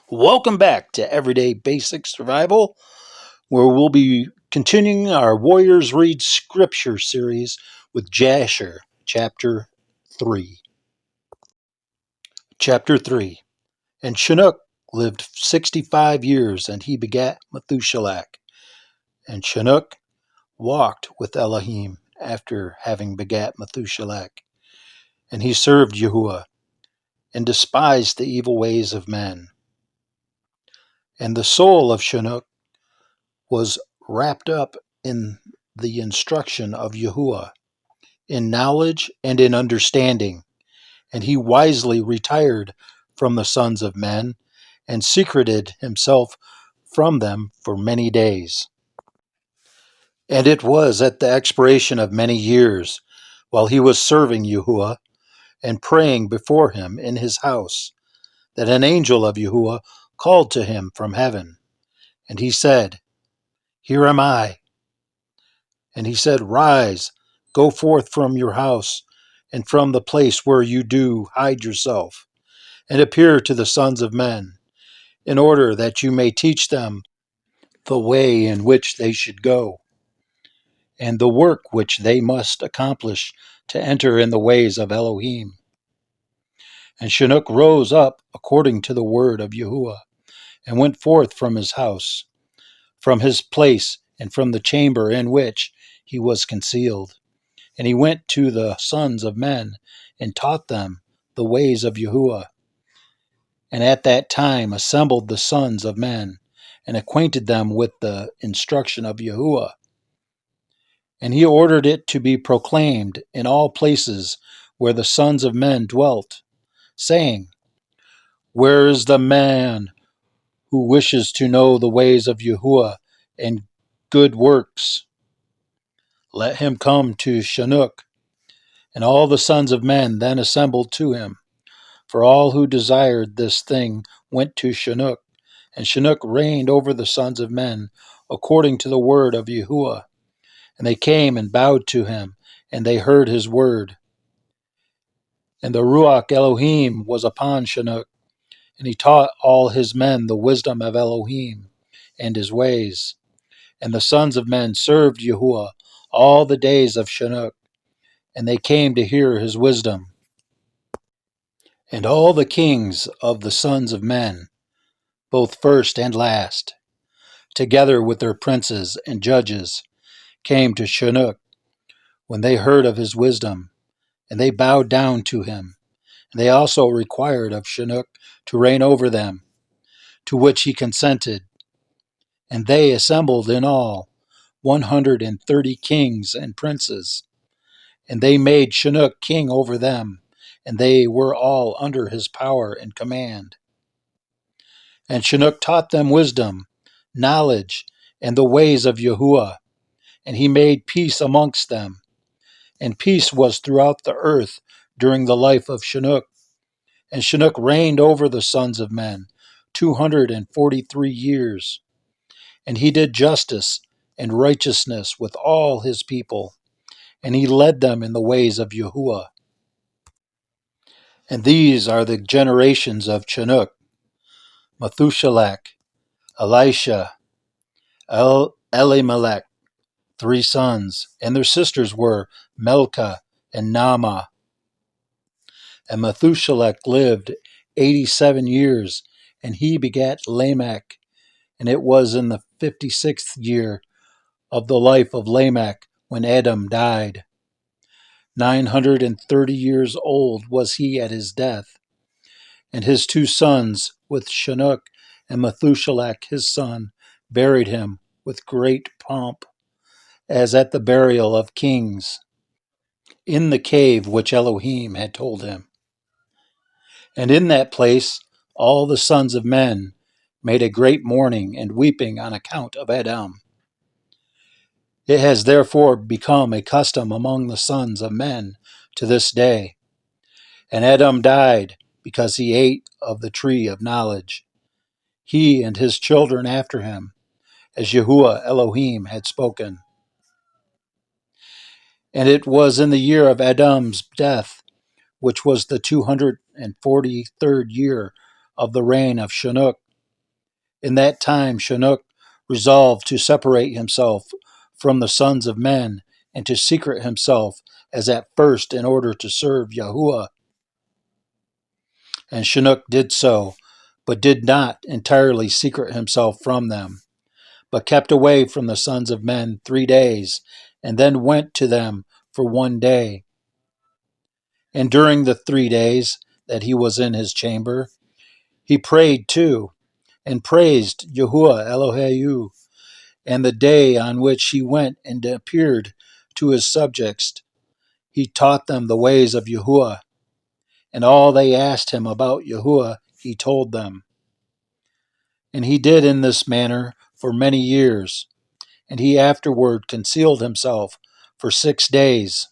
Welcome back to Everyday Basic Survival, where we'll be continuing our Warriors Read Scripture series with Jasher, Chapter 3. Chapter 3. And Chinook lived 65 years, and he begat Methuselah. And Chinook walked with Elohim after having begat Methuselah. And he served Yahuwah, and despised the evil ways of men. And the soul of Chinook was wrapped up in the instruction of Yahuwah, in knowledge and in understanding, and he wisely retired from the sons of men, and secreted himself from them for many days. And it was at the expiration of many years, while he was serving Yahuwah, and praying before him in his house, that an angel of Yahuwah called to him from heaven. And he said, Here am I. And he said, Rise, go forth from your house, and from the place where you do hide yourself, and appear to the sons of men, in order that you may teach them the way in which they should go, and the work which they must accomplish to enter in the ways of Elohim. And Chinook rose up according to the word of Yahuwah, and went forth from his house, from his place, and from the chamber in which he was concealed. And he went to the sons of men, and taught them the ways of Yahuwah. And at that time assembled the sons of men, and acquainted them with the instruction of Yahuwah. And he ordered it to be proclaimed in all places where the sons of men dwelt, saying, Where is the man who wishes to know the ways of Yahuwah and good works? Let him come to Chinook. And all the sons of men then assembled to him. For all who desired this thing went to Chinook, and Chinook reigned over the sons of men, according to the word of Yahuwah. And they came and bowed to him, and they heard his word. And the Ruach Elohim was upon Chinook, and he taught all his men the wisdom of Elohim and his ways. And the sons of men served Yahuwah all the days of Chinook, and they came to hear his wisdom. And all the kings of the sons of men, both first and last, together with their princes and judges, came to Chinook when they heard of his wisdom, and they bowed down to him. And they also required of Chinook to reign over them, to which he consented. And they assembled in all 130 kings and princes, and they made Chinook king over them, and they were all under his power and command. And Chinook taught them wisdom, knowledge, and the ways of Yahuwah, and he made peace amongst them. And peace was throughout the earth during the life of Chinook. And Chinook reigned over the sons of men 243 years. And he did justice and righteousness with all his people, and he led them in the ways of Yahuwah. And these are the generations of Chinook: Methuselah, Elisha, Elimelech, 3 sons, and their sisters were Melka and Naamah. And Methuselah lived 87 years, and he begat Lamech. And it was in the 56th year of the life of Lamech when Adam died. 930 years old was he at his death. And his 2 sons, with Chinook and Methuselah his son, buried him with great pomp, as at the burial of kings, in the cave which Elohim had told him. And in that place all the sons of men made a great mourning and weeping on account of Adam. It has therefore become a custom among the sons of men to this day. And Adam died because he ate of the tree of knowledge, he and his children after him, as Yahuwah Elohim had spoken. And it was in the year of Adam's death, which was the 243rd year of the reign of Chinook. In that time Chinook resolved to separate himself from the sons of men and to secret himself as at first in order to serve Yahuwah. And Chinook did so, but did not entirely secret himself from them, but kept away from the sons of men 3 days, and then went to them for 1 day. And during the 3 days that he was in his chamber, he prayed too, and praised Yahuwah Elohehu. And the day on which he went and appeared to his subjects, he taught them the ways of Yahuwah, and all they asked him about Yahuwah he told them. And he did in this manner for many years, and he afterward concealed himself for 6 days,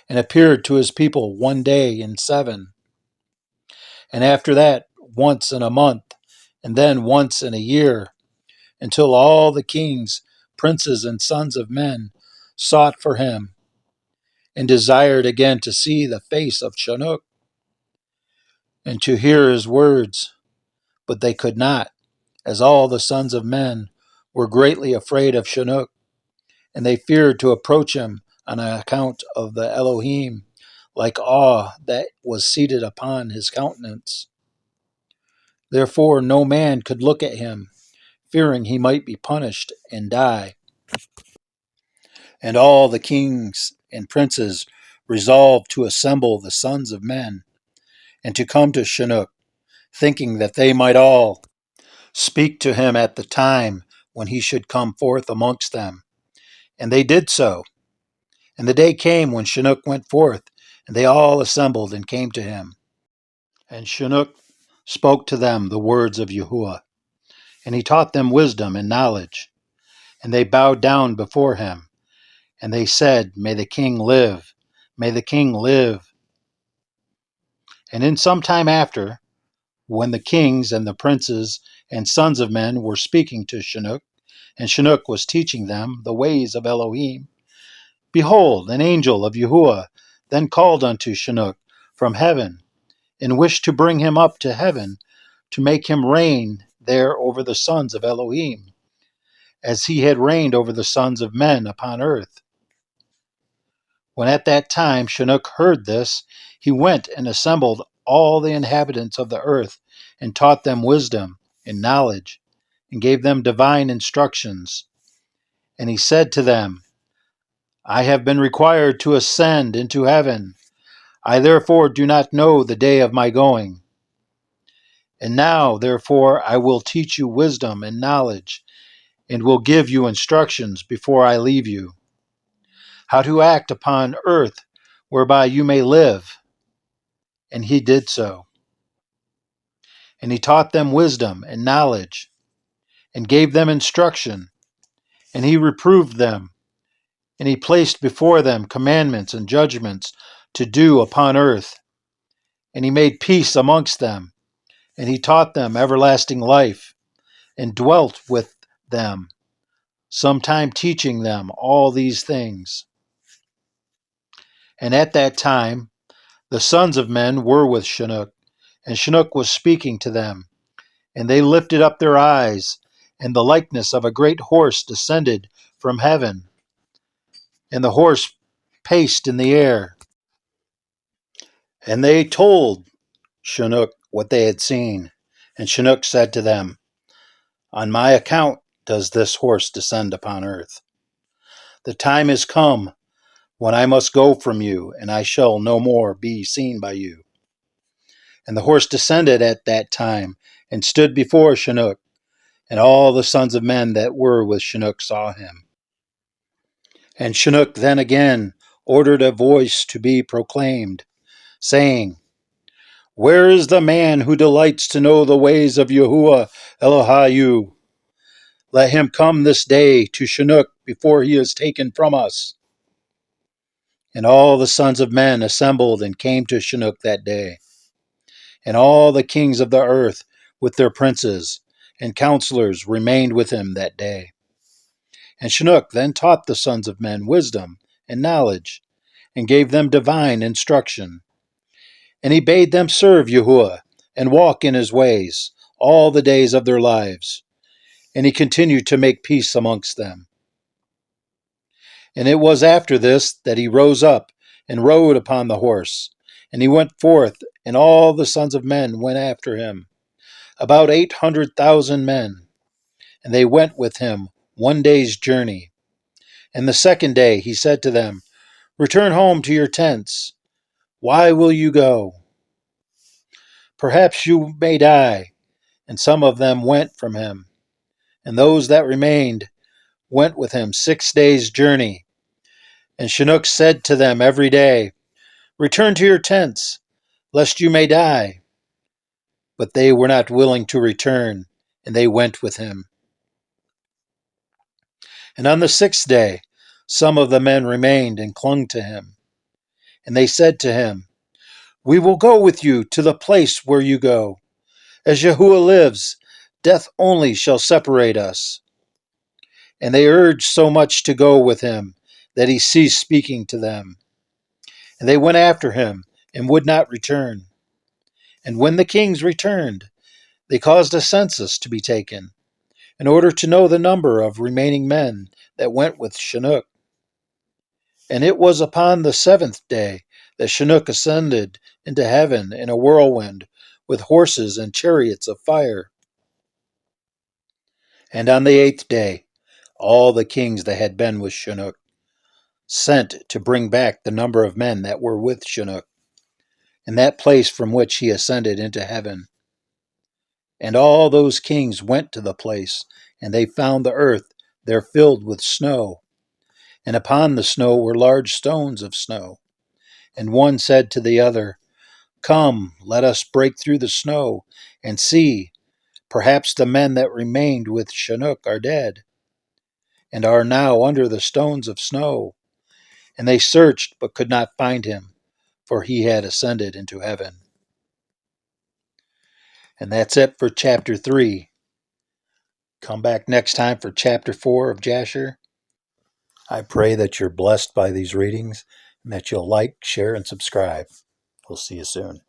and appeared to his people 1 day in 7, and after that once in a month, and then once in a year, until all the kings, princes, and sons of men sought for him, and desired again to see the face of Chinook, and to hear his words, but they could not, as all the sons of men were greatly afraid of Chinook, and they feared to approach him on account of the Elohim, like awe that was seated upon his countenance. Therefore no man could look at him, fearing he might be punished and die. And all the kings and princes resolved to assemble the sons of men, and to come to Chinook, thinking that they might all speak to him at the time when he should come forth amongst them. And they did so. And the day came when Chinook went forth, and they all assembled and came to him. And Chinook spoke to them the words of Yahuwah, and he taught them wisdom and knowledge. And they bowed down before him, and they said, May the king live, may the king live. And in some time after, when the kings and the princes and sons of men were speaking to Chinook, and Chinook was teaching them the ways of Elohim, behold, an angel of Yahuwah then called unto Chinook from heaven, and wished to bring him up to heaven, to make him reign there over the sons of Elohim, as he had reigned over the sons of men upon earth. When at that time Chinook heard this, he went and assembled all the inhabitants of the earth, and taught them wisdom and knowledge, and gave them divine instructions. And he said to them, I have been required to ascend into heaven. I therefore do not know the day of my going. And now, therefore, I will teach you wisdom and knowledge, and will give you instructions before I leave you, how to act upon earth, whereby you may live. And he did so. And he taught them wisdom and knowledge, and gave them instruction, and he reproved them, and he placed before them commandments and judgments to do upon earth. And he made peace amongst them, and he taught them everlasting life, and dwelt with them, sometime teaching them all these things. And at that time the sons of men were with Chinook, and Chinook was speaking to them. And they lifted up their eyes, and the likeness of a great horse descended from heaven. And the horse paced in the air. And they told Chinook what they had seen. And Chinook said to them, On my account does this horse descend upon earth. The time is come when I must go from you, and I shall no more be seen by you. And the horse descended at that time, and stood before Chinook, and all the sons of men that were with Chinook saw him. And Chinook then again ordered a voice to be proclaimed, saying, Where is the man who delights to know the ways of Yahuwah Elohehu? Let him come this day to Chinook before he is taken from us. And all the sons of men assembled and came to Chinook that day. And all the kings of the earth with their princes and counselors remained with him that day. And Chinook then taught the sons of men wisdom and knowledge, and gave them divine instruction. And he bade them serve Yahuwah and walk in his ways all the days of their lives. And he continued to make peace amongst them. And it was after this that he rose up and rode upon the horse. And he went forth, and all the sons of men went after him, about 800,000 men. And they went with him one day's journey. And the second day he said to them, Return home to your tents. Why will you go? Perhaps you may die. And some of them went from him. And those that remained went with him 6 days' journey. And Chinook said to them every day, Return to your tents, lest you may die. But they were not willing to return, and they went with him. And on the 6th day, some of the men remained and clung to him. And they said to him, We will go with you to the place where you go. As Yahuwah lives, death only shall separate us. And they urged so much to go with him that he ceased speaking to them. And they went after him and would not return. And when the kings returned, they caused a census to be taken, in order to know the number of remaining men that went with Chinook. And it was upon the 7th day that Chinook ascended into heaven in a whirlwind, with horses and chariots of fire. And on the 8th day, all the kings that had been with Chinook sent to bring back the number of men that were with Chinook, in that place from which he ascended into heaven. And all those kings went to the place, and they found the earth there filled with snow. And upon the snow were large stones of snow. And one said to the other, Come, let us break through the snow, and see, perhaps the men that remained with Chinook are dead, and are now under the stones of snow. And they searched, but could not find him, for he had ascended into heaven. And that's it for chapter 3. Come back next time for chapter 4 of Jasher. I pray that you're blessed by these readings and that you'll like, share, and subscribe. We'll see you soon.